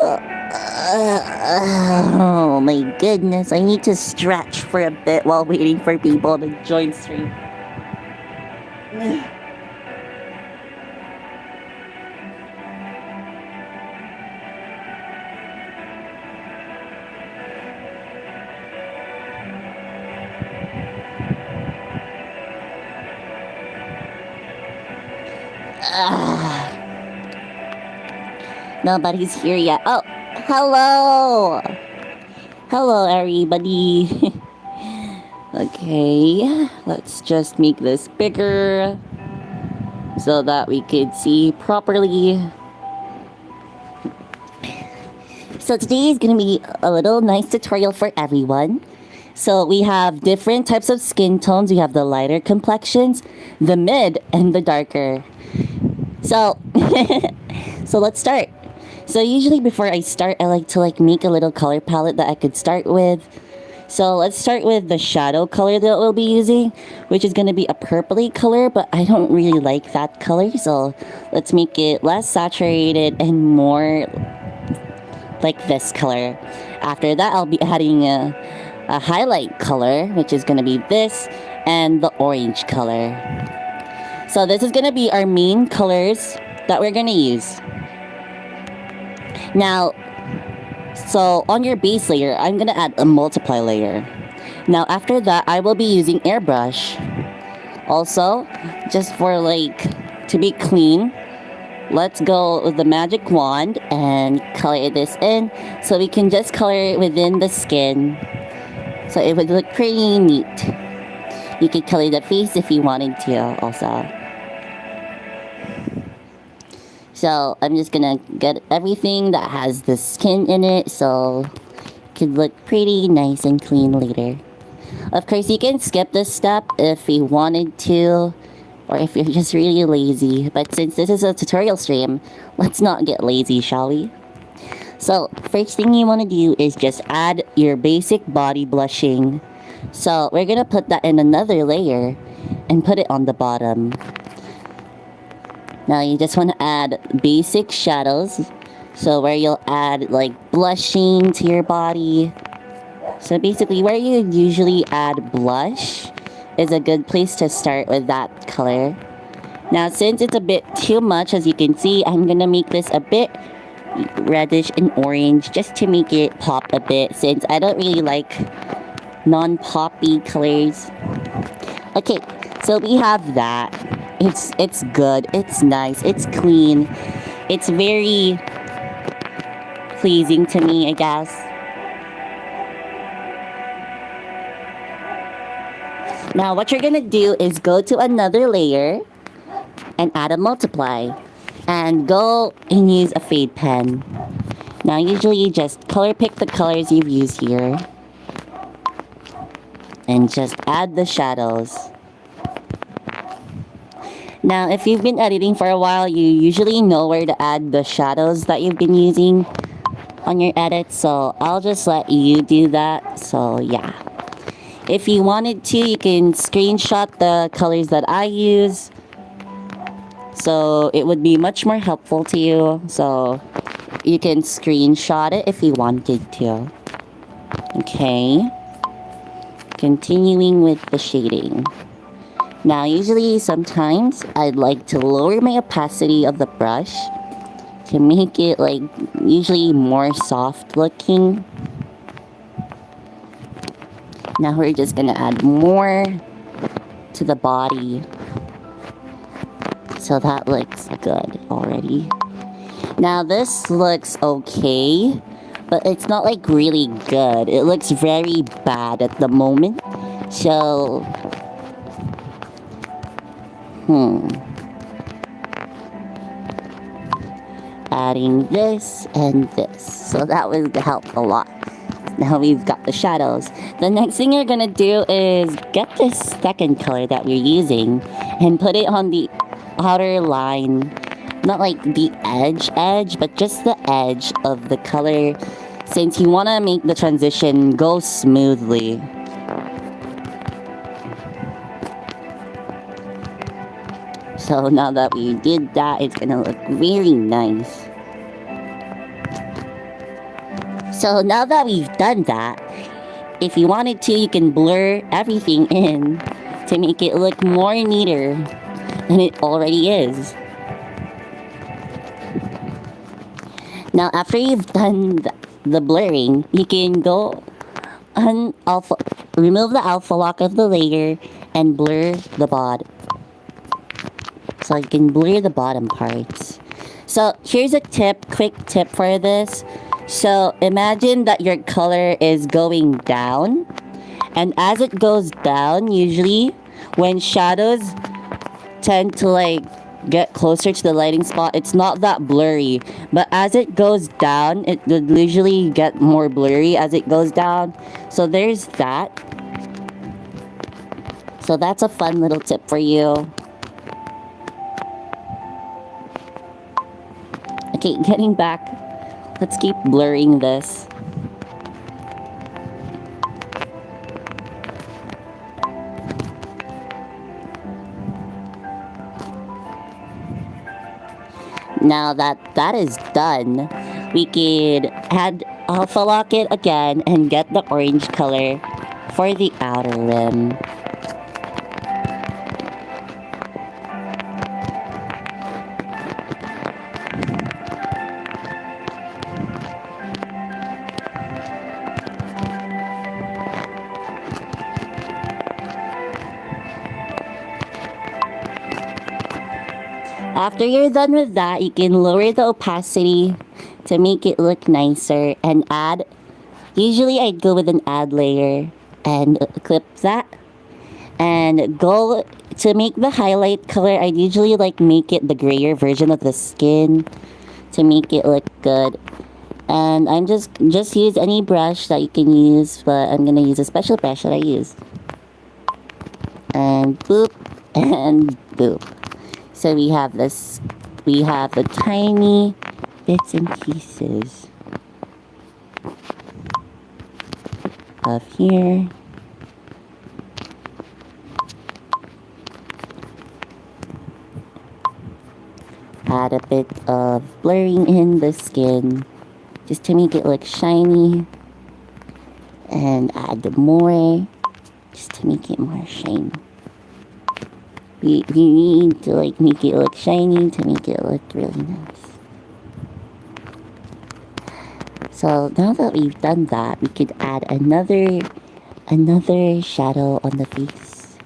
Oh my goodness, I need to stretch for a bit while waiting for people to join stream. Nobody's here yet. Oh, hello! Hello, everybody. Okay, let's just make this bigger so that we could see properly. So today is gonna be a little nice tutorial for everyone. So we have different types of skin tones. We have the lighter complexions, the mid, and the darker. So, so let's start. So usually before I start, I like to make a little color palette that I could start with. So let's start with the shadow color that we'll be using, which is going to be a purpley color, but I don't really like that color. So let's make it less saturated and more like this color. After that, I'll be adding a highlight color, which is going to be this, and the orange color. So this is going to be our main colors that we're going to use. Now, so on your base layer, I'm going to add a multiply layer. Now after that, I will be using airbrush. Also, just for to be clean, let's go with the magic wand and color this in so we can just color it within the skin. So it would look pretty neat. You could color the face if you wanted to also. So I'm just gonna get everything that has the skin in it so it could look pretty nice and clean later. Of course, you can skip this step if you wanted to, or if you're just really lazy. But since this is a tutorial stream, let's not get lazy, shall we? So first thing you want to do is just add your basic body blushing. So we're gonna put that in another layer and put it on the bottom. Now you just want to add basic shadows. So where you'll add blushing to your body. So basically where you usually add blush is a good place to start with that color. Now since it's a bit too much, as you can see, I'm gonna make this a bit reddish and orange just to make it pop a bit, since I don't really like non-poppy colors. Okay, so we have that. It's good, it's nice, it's clean, it's very pleasing to me, I guess. Now what you're gonna do is go to another layer and add a multiply and go and use a fade pen. Now usually you just color pick the colors you've used here and just add the shadows. Now if you've been editing for a while, you usually know where to add the shadows that you've been using on your edits, so I'll just let you do that. So yeah, if you wanted to, you can screenshot the colors that I use, so it would be much more helpful to you. So you can screenshot it if you wanted to. Okay, continuing with the shading. Now usually sometimes I'd like to lower my opacity of the brush to make it usually more soft looking. Now we're just gonna add more to the body. So that looks good already. Now this looks okay, but it's not really good. It looks very bad at the moment. So adding this and this. So that would help a lot. Now we've got the shadows. The next thing you're gonna do is get this second color that we're using and put it on the outer line. Not the edge, but just the edge of the color, since you want to make the transition go smoothly. So now that we did that, it's gonna look very nice. So now that we've done that, if you wanted to, you can blur everything in to make it look more neater than it already is. Now, after you've done the blurring, you can go remove the alpha lock of the layer and blur the bottom. So you can blur the bottom parts. So here's a quick tip for this. So imagine that your color is going down, and as it goes down, usually when shadows tend to like get closer to the lighting spot, it's not that blurry. But as it goes down, it would usually get more blurry as it goes down. So there's that. So that's a fun little tip for you. Okay, getting back. Let's keep blurring this. Now that that is done, we could add alpha lock it again and get the orange color for the outer rim. After you're done with that, you can lower the opacity to make it look nicer and add. Usually I'd go with an add layer and clip that. And go to make the highlight color, I'd usually like make it the grayer version of the skin to make it look good. And I'm just use any brush that you can use, but I'm gonna use a special brush that I use. And boop and boop. So we have the tiny bits and pieces of here. Add a bit of blurring in the skin just to make it look shiny. And add more just to make it more shiny. We need to like make it look shiny to make it look really nice. So now that we've done that, we could add another shadow on the face.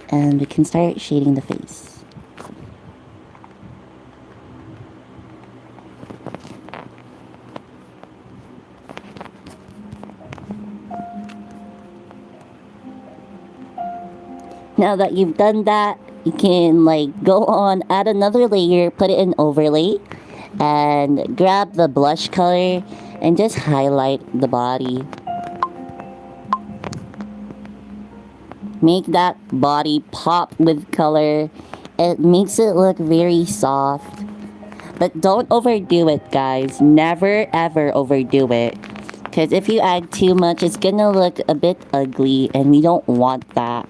And we can start shading the face. Now that you've done that, you can like go on, add another layer, put it in overlay, and grab the blush color and just highlight the body. Make that body pop with color. It makes it look very soft. But don't overdo it, guys. Never ever overdo it. Because if you add too much, it's gonna look a bit ugly, and we don't want that.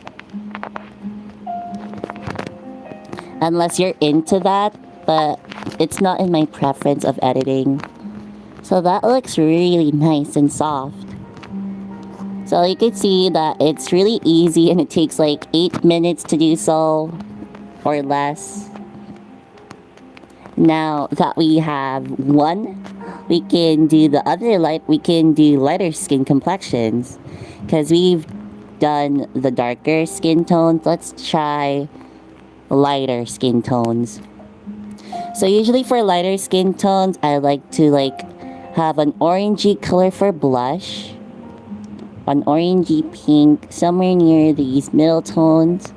Unless you're into that, but it's not in my preference of editing. So that looks really nice and soft. So you can see that it's really easy and it takes like 8 minutes to do so, or less. Now that we have one, we can do lighter skin complexions. Because we've done the darker skin tones, let's try lighter skin tones. So usually for lighter skin tones, I like to like have an orangey color for blush, an orangey pink somewhere near these middle tones,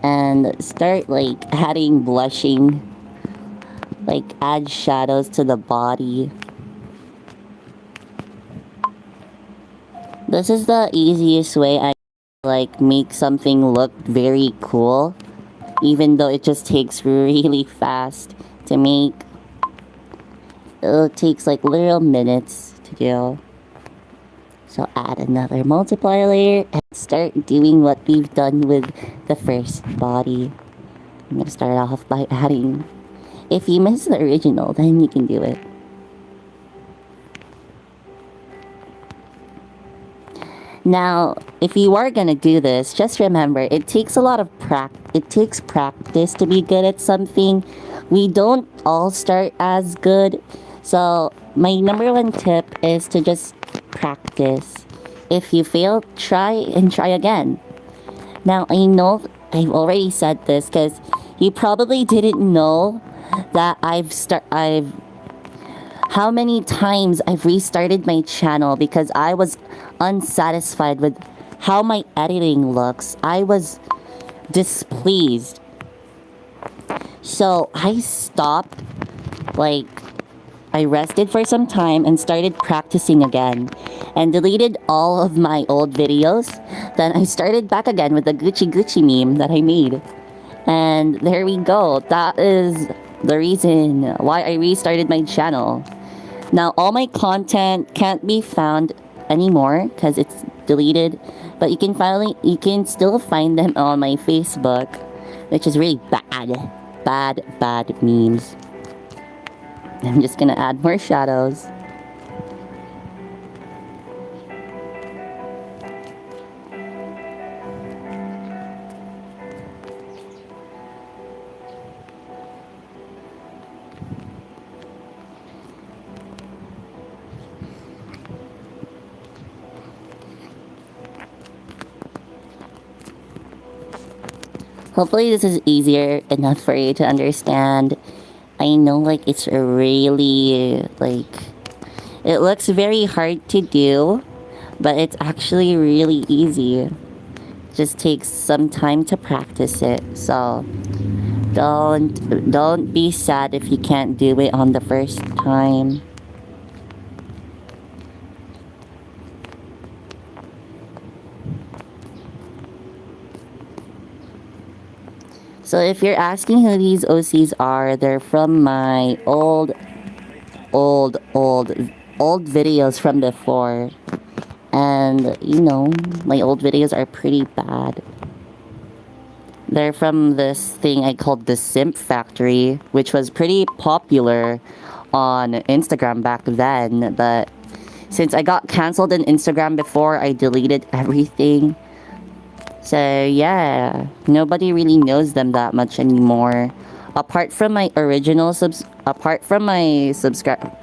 and start like adding blushing, like add shadows to the body. This is the easiest way I like make something look very cool, even though it just takes really fast to make. It takes like literal minutes to do. So add another multiplier layer and start doing what we've done with the first body. I'm gonna start off by adding If you miss the original, then you can do it. Now, if you are gonna do this, just remember it takes a lot of it takes practice to be good at something. We don't all start as good. So, my number one tip is to just practice. If you fail, try and try again. Now, I know I've already said this because you probably didn't know that I've how many times I've restarted my channel because I was unsatisfied with how my editing looks. I was displeased. So I stopped, like, I rested for some time and started practicing again and deleted all of my old videos. Then I started back again with the Gucci Gucci meme that I made. And there we go. That is the reason why I restarted my channel. Now, all my content can't be found anymore because it's deleted, but you can still find them on my Facebook, which is really bad memes. I'm just gonna add more shadows. Hopefully this is easier enough for you to understand. I know, like, it's really, like, it looks very hard to do, but it's actually really easy. Just takes some time to practice it. So don't be sad if you can't do it on the first time. So if you're asking who these OCs are, they're from my old videos from before. And, you know, my old videos are pretty bad. They're from this thing I called the Simp Factory, which was pretty popular on Instagram back then, but since I got cancelled on Instagram before, I deleted everything. So yeah, nobody really knows them that much anymore. Apart from my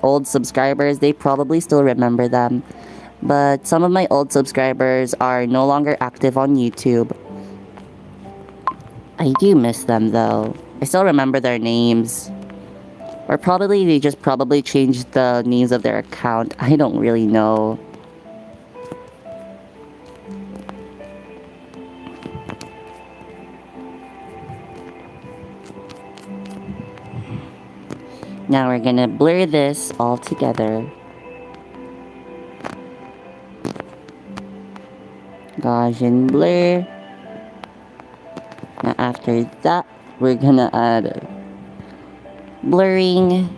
old subscribers, they probably still remember them. But some of my old subscribers are no longer active on YouTube. I do miss them though. I still remember their names. Or probably they just probably changed the names of their account. I don't really know. Now we're gonna blur this all together. Gaussian blur. Now after that, we're gonna add blurring.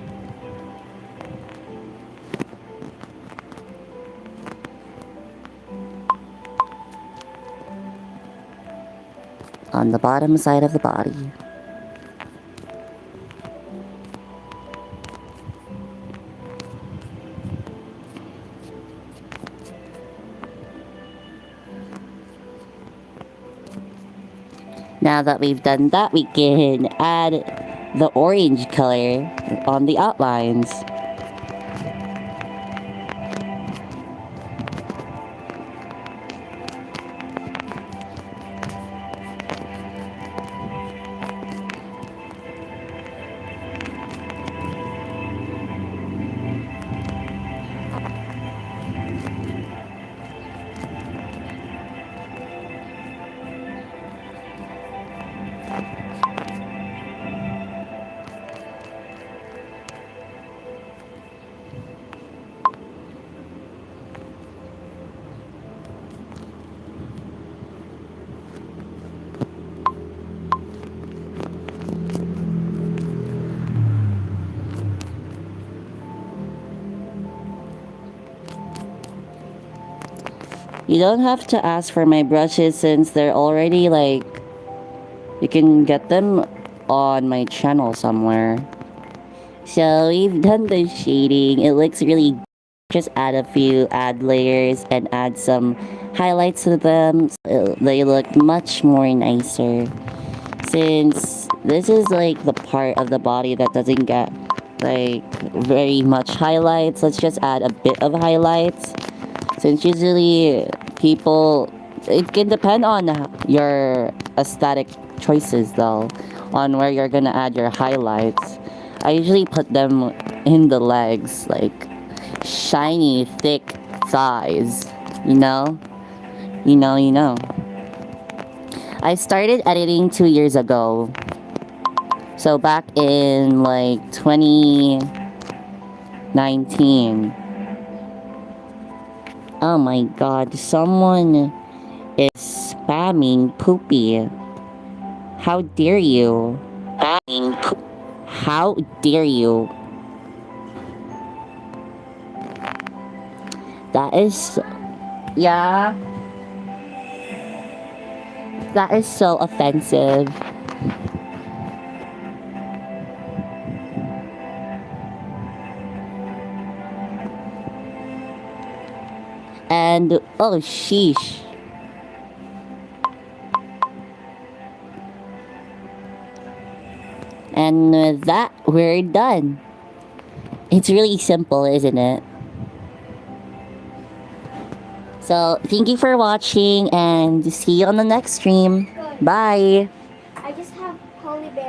On the bottom side of the body. Now that we've done that, we can add the orange color on the outlines. You don't have to ask for my brushes since they're already, like, you can get them on my channel somewhere. So we've done the shading. It looks really. Just add a few ad layers and add some highlights to them. So they look much more nicer. Since this is like the part of the body that doesn't get like very much highlights, let's just add a bit of highlights. Since usually people, it can depend on your aesthetic choices though, on where you're gonna add your highlights. I usually put them in the legs, like shiny, thick thighs, you know? You know. I started editing 2 years ago. So back in like 2019. Oh my god, someone is spamming poopy. How dare you? How dare you? That is. Yeah. That is so offensive. And oh sheesh. And with that, we're done. It's really simple, isn't it? So, thank you for watching and see you on the next stream. Bye.